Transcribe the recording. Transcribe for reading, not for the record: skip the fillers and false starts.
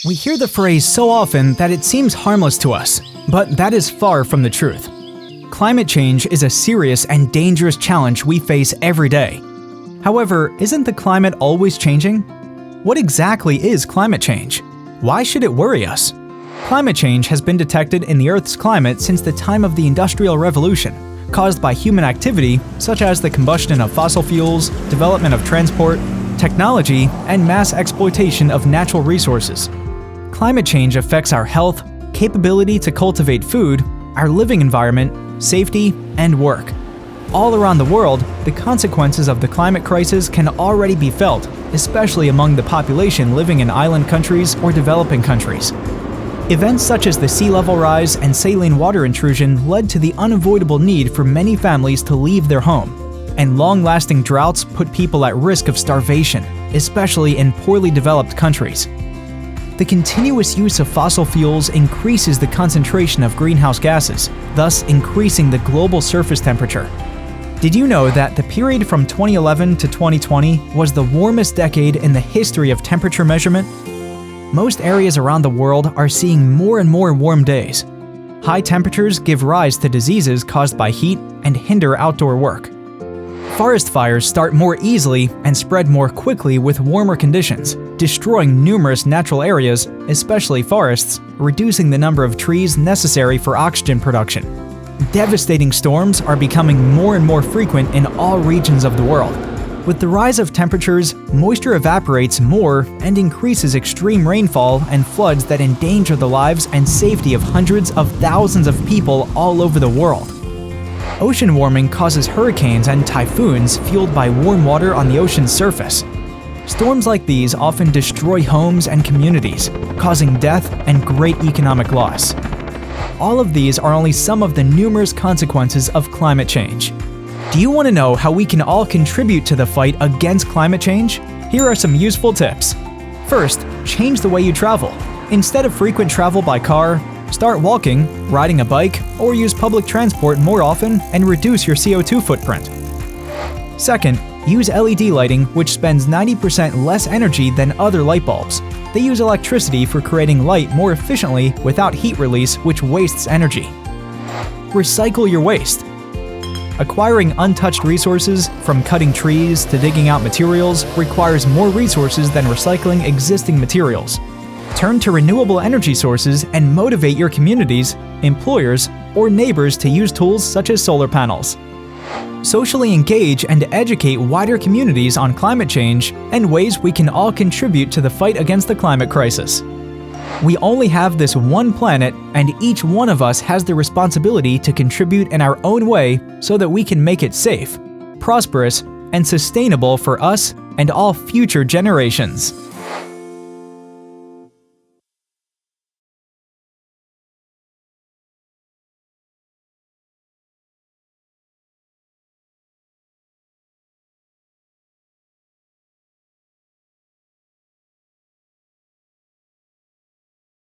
We hear the phrase so often that it seems harmless to us, but that is far from the truth. Climate change is a serious and dangerous challenge we face every day. However, isn't the climate always changing? What exactly is climate change? Why should it worry us? Climate change has been detected in the Earth's climate since the time of the Industrial Revolution, caused by human activity such as the combustion of fossil fuels, development of transport, technology, and mass exploitation of natural resources. Climate change affects our health, capability to cultivate food, our living environment, safety, and work. All around the world, the consequences of the climate crisis can already be felt, especially among the population living in island countries or developing countries. Events such as the sea level rise and saline water intrusion led to the unavoidable need for many families to leave their home, and long-lasting droughts put people at risk of starvation, especially in poorly developed countries. The continuous use of fossil fuels increases the concentration of greenhouse gases, thus increasing the global surface temperature. Did you know that the period from 2011 to 2020 was the warmest decade in the history of temperature measurement? Most areas around the world are seeing more and more warm days. High temperatures give rise to diseases caused by heat and hinder outdoor work. Forest fires start more easily and spread more quickly with warmer conditions, destroying numerous natural areas, especially forests, reducing the number of trees necessary for oxygen production. Devastating storms are becoming more and more frequent in all regions of the world. With the rise of temperatures, moisture evaporates more and increases extreme rainfall and floods that endanger the lives and safety of hundreds of thousands of people all over the world. Ocean warming causes hurricanes and typhoons fueled by warm water on the ocean's surface. Storms like these often destroy homes and communities, causing death and great economic loss. All of these are only some of the numerous consequences of climate change. Do you want to know how we can all contribute to the fight against climate change? Here are some useful tips. First, change the way you travel. Instead of frequent travel by car, start walking, riding a bike, or use public transport more often and reduce your CO2 footprint. Second, use LED lighting, which spends 90% less energy than other light bulbs. They use electricity for creating light more efficiently without heat release, which wastes energy. Recycle your waste. Acquiring untouched resources, from cutting trees to digging out materials, requires more resources than recycling existing materials. Turn to renewable energy sources and motivate your communities, employers, or neighbors to use tools such as solar panels. Socially engage and educate wider communities on climate change and ways we can all contribute to the fight against the climate crisis. We only have this one planet, and each one of us has the responsibility to contribute in our own way so that we can make it safe, prosperous, and sustainable for us and all future generations.